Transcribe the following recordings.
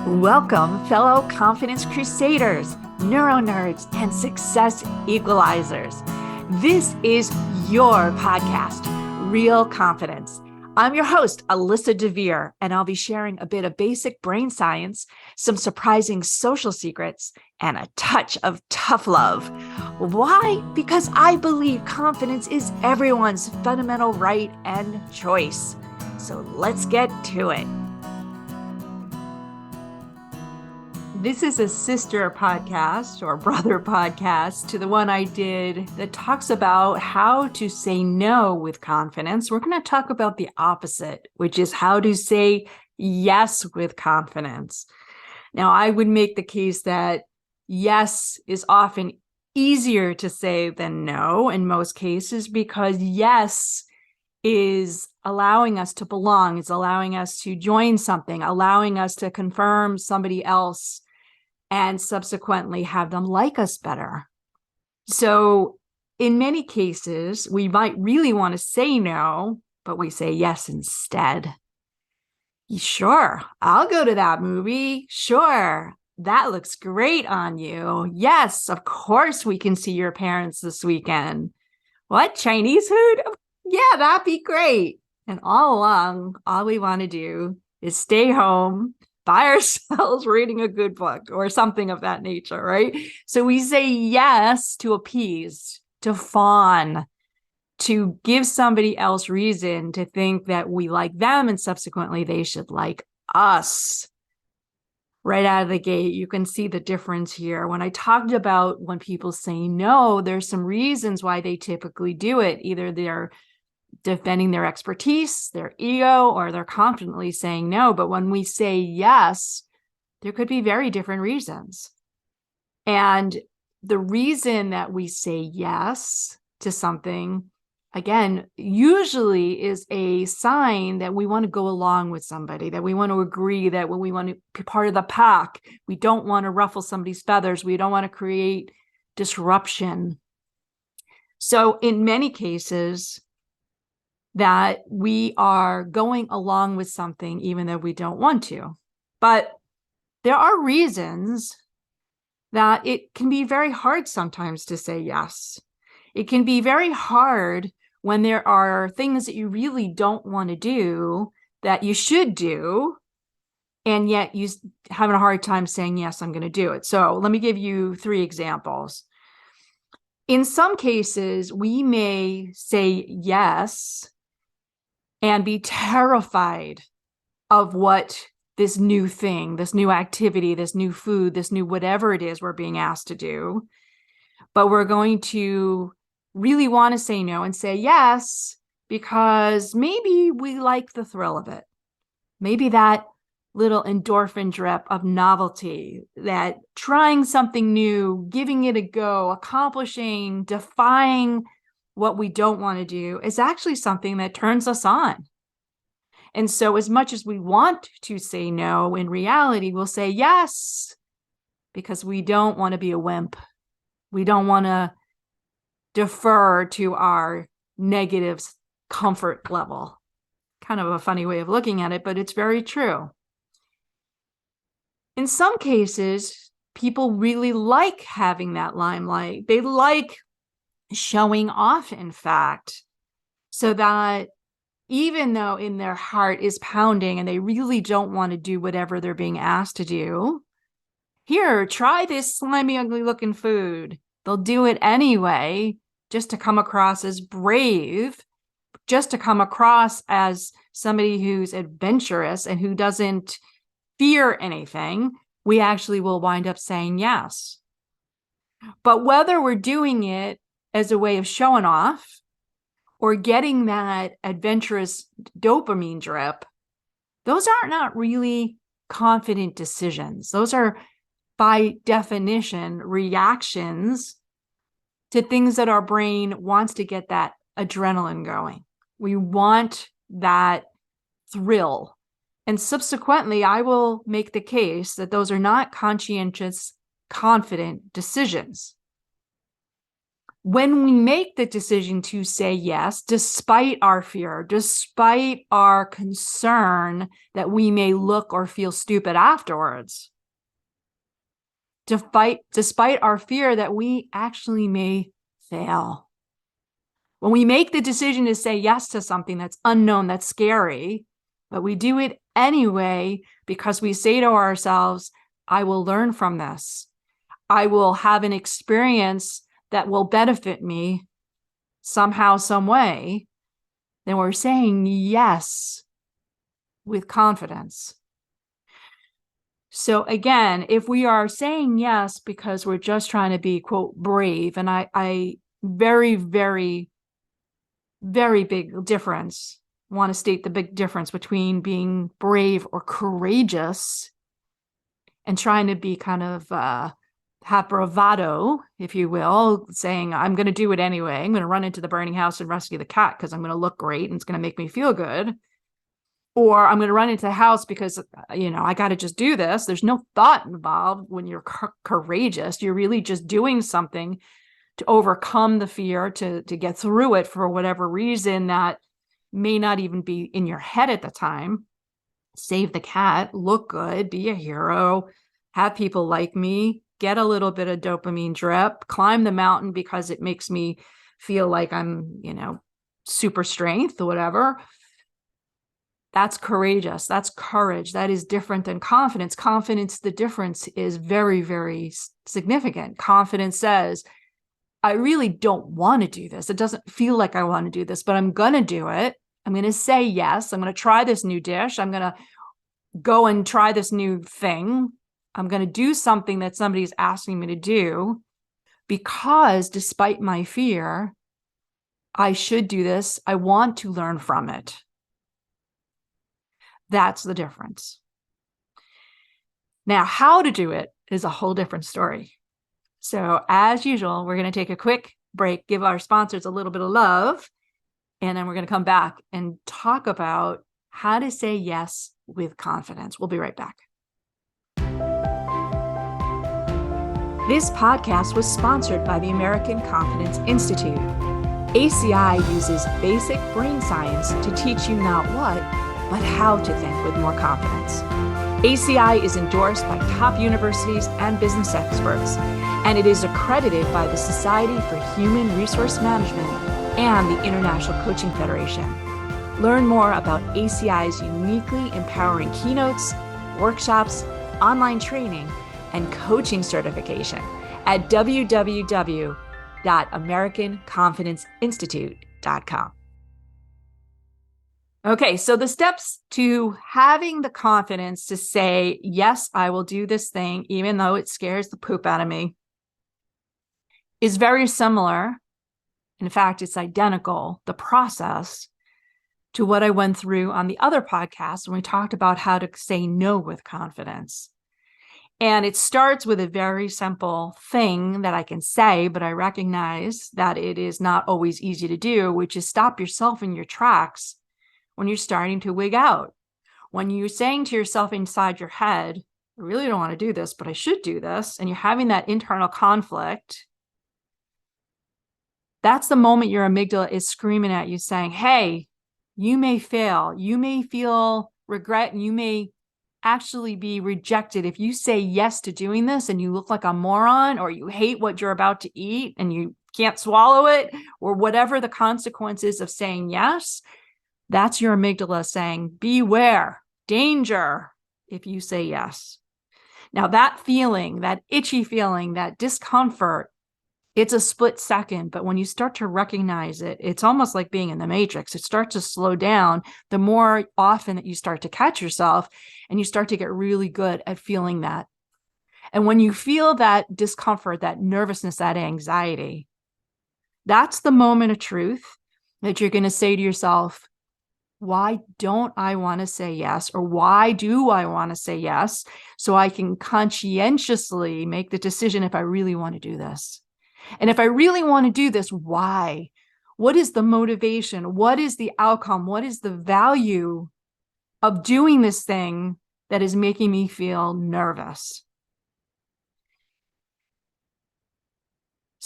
Welcome, fellow confidence crusaders, neuro nerds, and success equalizers. This is your podcast, Real Confidence. I'm your host, Alyssa DeVere, and I'll be sharing a bit of basic brain science, some surprising social secrets, and a touch of tough love. Why? Because I believe confidence is everyone's fundamental right and choice. So let's get to it. This is a sister podcast or brother podcast to the one I did that talks about how to say no with confidence. We're going to talk about the opposite, which is how to say yes with confidence. Now, I would make the case that yes is often easier to say than no in most cases, because yes is allowing us to belong, is allowing us to join something, allowing us to confirm somebody else and subsequently have them like us better. So in many cases, we might really want to say no, but we say yes instead. Sure, I'll go to that movie. Sure, that looks great on you. Yes, of course we can see your parents this weekend. What, Chinese food? Yeah, that'd be great. And all along, all we want to do is stay home by ourselves reading a good book or something of that nature, right? So we say yes to appease, to fawn, to give somebody else reason to think that we like them and subsequently they should like us. Right out of the gate, you can see the difference here. When I talked about when people say no, there's some reasons why they typically do it. Either they're defending their expertise, their ego, or they're confidently saying no. But when we say yes, there could be very different reasons. And the reason that we say yes to something, again, usually is a sign that we want to go along with somebody, that we want to agree, that when we want to be part of the pack, we don't want to ruffle somebody's feathers, we don't want to create disruption. So in many cases, that we are going along with something even though we don't want to. But there are reasons that it can be very hard sometimes to say yes. It can be very hard when there are things that you really don't want to do that you should do, and yet you're having a hard time saying, yes, I'm going to do it. So let me give you 3 examples. In some cases, we may say yes and be terrified of what this new thing, this new activity, this new food, this new whatever it is we're being asked to do. But we're going to really want to say no and say yes, because maybe we like the thrill of it. Maybe that little endorphin drip of novelty, that trying something new, giving it a go, accomplishing, defying what we don't want to do is actually something that turns us on. And so as much as we want to say no, in reality, we'll say yes, because we don't want to be a wimp. We don't want to defer to our negative comfort level. Kind of a funny way of looking at it, but it's very true. In some cases, people really like having that limelight. They like showing off, in fact, so that even though in their heart is pounding and they really don't want to do whatever they're being asked to do, here, try this slimy, ugly looking food. They'll do it anyway, just to come across as brave, just to come across as somebody who's adventurous and who doesn't fear anything. We actually will wind up saying yes. But whether we're doing it as a way of showing off or getting that adventurous dopamine drip, those are not really confident decisions. Those are, by definition, reactions to things that our brain wants to get that adrenaline going. We want that thrill. And subsequently, I will make the case that those are not conscientious, confident decisions. When we make the decision to say yes, despite our fear, despite our concern that we may look or feel stupid afterwards, despite our fear that we actually may fail. When we make the decision to say yes to something that's unknown, that's scary, but we do it anyway because we say to ourselves, I will learn from this. I will have an experience that will benefit me somehow, some way, then we're saying yes with confidence. So again, if we are saying yes because we're just trying to be, quote, brave, and I very, very, very big difference, want to state the big difference between being brave or courageous and trying to be kind of have bravado, if you will, saying, I'm going to do it anyway. I'm going to run into the burning house and rescue the cat because I'm going to look great and it's going to make me feel good. Or I'm going to run into the house because, I got to just do this. There's no thought involved when you're courageous. You're really just doing something to overcome the fear, to get through it for whatever reason that may not even be in your head at the time. Save the cat, look good, be a hero, have people like me, get a little bit of dopamine drip, climb the mountain because it makes me feel like I'm, super strength or whatever. That's courageous. That's courage. That is different than confidence. Confidence, the difference is very, very significant. Confidence says, I really don't want to do this. It doesn't feel like I want to do this, but I'm going to do it. I'm going to say yes. I'm going to try this new dish. I'm going to go and try this new thing. I'm going to do something that somebody's asking me to do because despite my fear, I should do this. I want to learn from it. That's the difference. Now, how to do it is a whole different story. So as usual, we're going to take a quick break, give our sponsors a little bit of love, and then we're going to come back and talk about how to say yes with confidence. We'll be right back. This podcast was sponsored by the American Confidence Institute. ACI uses basic brain science to teach you not what, but how to think with more confidence. ACI is endorsed by top universities and business experts, and it is accredited by the Society for Human Resource Management and the International Coaching Federation. Learn more about ACI's uniquely empowering keynotes, workshops, online training, and coaching certification at www.americanconfidenceinstitute.com. Okay, so the steps to having the confidence to say, yes, I will do this thing, even though it scares the poop out of me, is very similar. In fact, it's identical, the process, to what I went through on the other podcast when we talked about how to say no with confidence. And it starts with a very simple thing that I can say, but I recognize that it is not always easy to do, which is stop yourself in your tracks when you're starting to wig out. When you're saying to yourself inside your head, I really don't want to do this, but I should do this, and you're having that internal conflict, that's the moment your amygdala is screaming at you saying, hey, you may fail, you may feel regret, and you may actually be rejected if you say yes to doing this and you look like a moron, or you hate what you're about to eat and you can't swallow it, or whatever the consequences of saying yes. That's your amygdala saying, beware, danger, if you say yes. Now that feeling, that itchy feeling, that discomfort, it's a split second, but when you start to recognize it, it's almost like being in the Matrix. It starts to slow down the more often that you start to catch yourself, and you start to get really good at feeling that. And when you feel that discomfort, that nervousness, that anxiety, that's the moment of truth that you're going to say to yourself, why don't I want to say yes? Or why do I want to say yes? So I can conscientiously make the decision if I really want to do this. And if I really want to do this, why? What is the motivation? What is the outcome? What is the value of doing this thing that is making me feel nervous?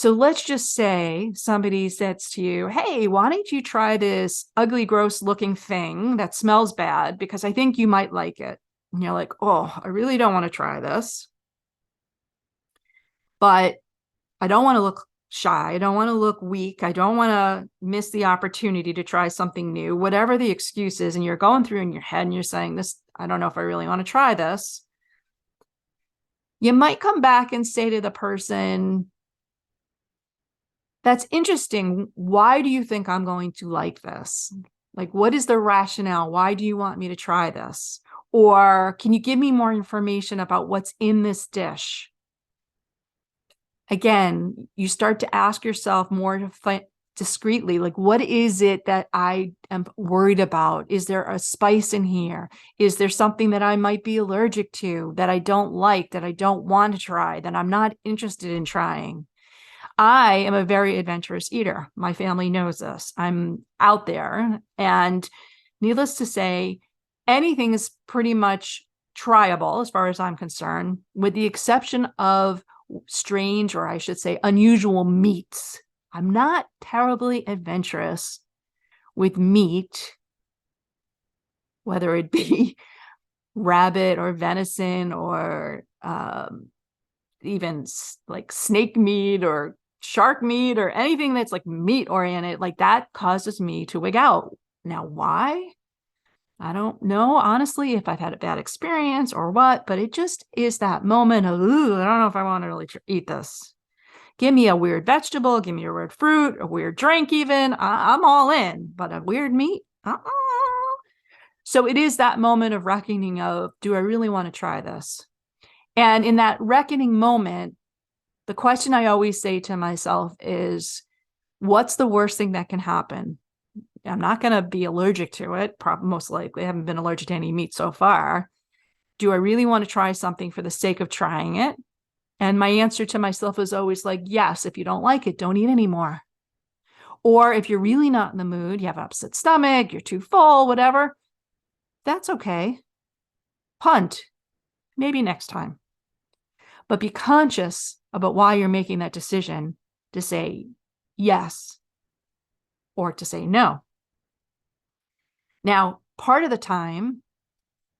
So let's just say somebody says to you, hey, why don't you try this ugly, gross looking thing that smells bad because I think you might like it. And you're like, oh, I really don't want to try this, but I don't want to look shy. I don't want to look weak. I don't want to miss the opportunity to try something new, whatever the excuse is. And you're going through in your head and you're saying this, I don't know if I really want to try this. You might come back and say to the person, that's interesting. Why do you think I'm going to like this? Like, what is the rationale? Why do you want me to try this? Or can you give me more information about what's in this dish? Again, you start to ask yourself more discreetly, like, what is it that I am worried about? Is there a spice in here? Is there something that I might be allergic to, that I don't like, that I don't want to try, that I'm not interested in trying? I am a very adventurous eater. My family knows this. I'm out there. And needless to say, anything is pretty much tryable as far as I'm concerned, with the exception of strange, or I should say unusual meats. I'm not terribly adventurous with meat, whether it be rabbit or venison or even like snake meat or shark meat or anything that's like meat oriented. Like that causes me to wig out. Now, why? I don't know, honestly, if I've had a bad experience or what, but it just is that moment of, ooh, I don't know if I want to really eat this. Give me a weird vegetable, give me a weird fruit, a weird drink even. I'm all in, but a weird meat? So it is that moment of reckoning of, do I really want to try this? And in that reckoning moment, the question I always say to myself is, what's the worst thing that can happen? I'm not going to be allergic to it, most likely. I haven't been allergic to any meat so far. Do I really want to try something for the sake of trying it? And my answer to myself is always like, yes, if you don't like it, don't eat anymore. Or if you're really not in the mood, you have an upset stomach, you're too full, whatever, that's okay. Punt, maybe next time. But be conscious about why you're making that decision to say yes or to say no. Now, part of the time,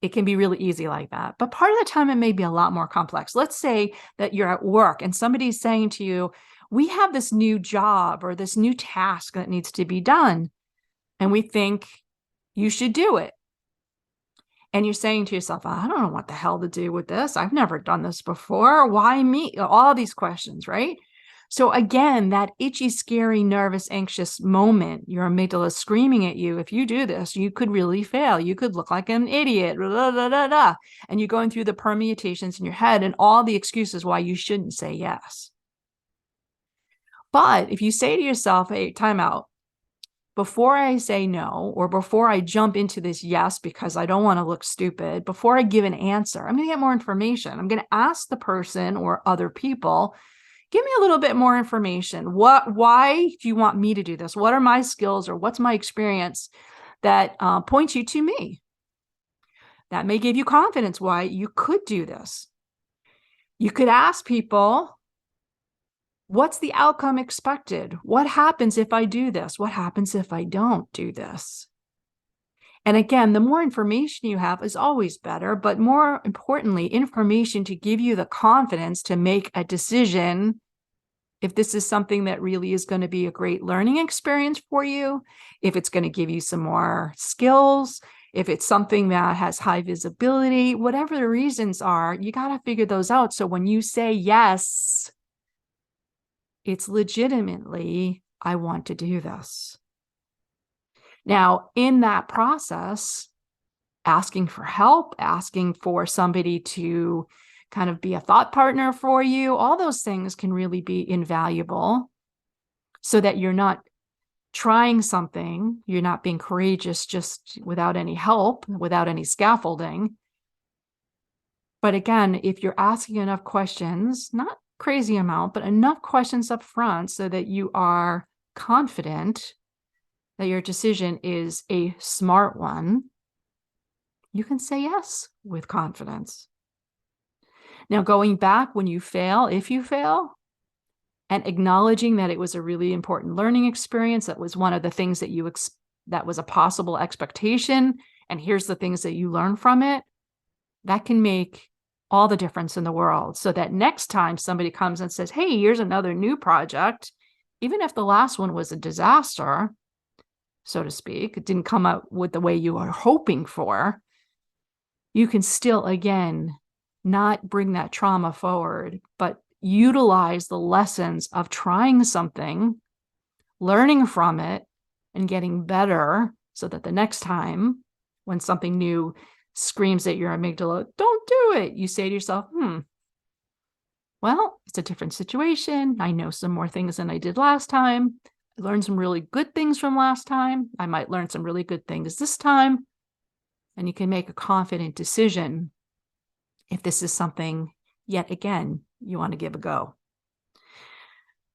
it can be really easy like that. But part of the time, it may be a lot more complex. Let's say that you're at work and somebody's saying to you, we have this new job or this new task that needs to be done, and we think you should do it. And you're saying to yourself, I don't know what the hell to do with this. I've never done this before. Why me? All these questions, right? So again, that itchy, scary, nervous, anxious moment, your amygdala is screaming at you, if you do this, you could really fail. You could look like an idiot, blah, blah, blah, blah. And you're going through the permutations in your head and all the excuses why you shouldn't say yes. But if you say to yourself, hey, time out, before I say no, or before I jump into this yes because I don't want to look stupid, before I give an answer, I'm going to get more information. I'm going to ask the person or other people, give me a little bit more information. Why do you want me to do this? What are my skills or what's my experience that points you to me? That may give you confidence why you could do this. You could ask people, what's the outcome expected? What happens if I do this? What happens if I don't do this? And again, the more information you have is always better, but more importantly, information to give you the confidence to make a decision if this is something that really is going to be a great learning experience for you, if it's going to give you some more skills, if it's something that has high visibility, whatever the reasons are, you got to figure those out. So when you say yes, it's legitimately, I want to do this. Now, in that process, asking for help, asking for somebody to kind of be a thought partner for you, all those things can really be invaluable so that you're not trying something, you're not being courageous just without any help, without any scaffolding. But again, if you're asking enough questions, not crazy amount, but enough questions up front so that you are confident that your decision is a smart one, you can say yes with confidence. Now, going back when you fail, if you fail, and acknowledging that it was a really important learning experience. That was one of the things that that was a possible expectation. And here's the things that you learn from it. That can make all the difference in the world. So that next time somebody comes and says, hey, here's another new project, even if the last one was a disaster, so to speak, it didn't come out with the way you are hoping for, you can still, again, not bring that trauma forward, but utilize the lessons of trying something, learning from it, and getting better so that the next time when something new screams at your amygdala, don't do it, you say to yourself, well, it's a different situation. I know some more things than I did last time. I learned some really good things from last time. I might learn some really good things this time. And you can make a confident decision if this is something, yet again, you want to give a go.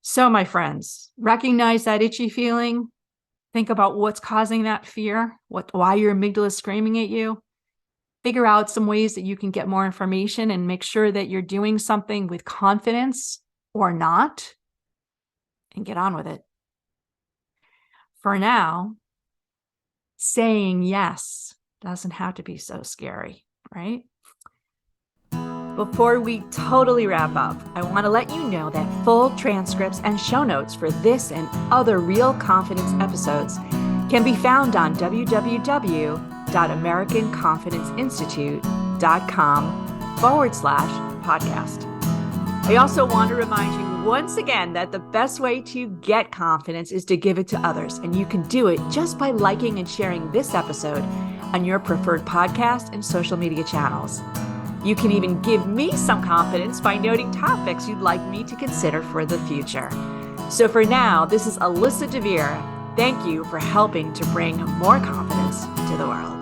So, my friends, recognize that itchy feeling. Think about what's causing that fear, why your amygdala is screaming at you. Figure out some ways that you can get more information and make sure that you're doing something with confidence or not, and get on with it. For now, saying yes doesn't have to be so scary, right? Before we totally wrap up, I want to let you know that full transcripts and show notes for this and other Real Confidence episodes can be found on www.americanconfidenceinstitute.com/podcast. I also want to remind you once again that the best way to get confidence is to give it to others. And you can do it just by liking and sharing this episode on your preferred podcast and social media channels. You can even give me some confidence by noting topics you'd like me to consider for the future. So for now, this is Alyssa DeVere. Thank you for helping to bring more confidence to the world.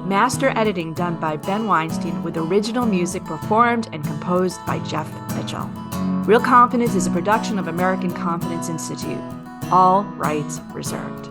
Master editing done by Ben Weinstein with original music performed and composed by Jeff Mitchell. Real Confidence is a production of American Confidence Institute. All rights reserved.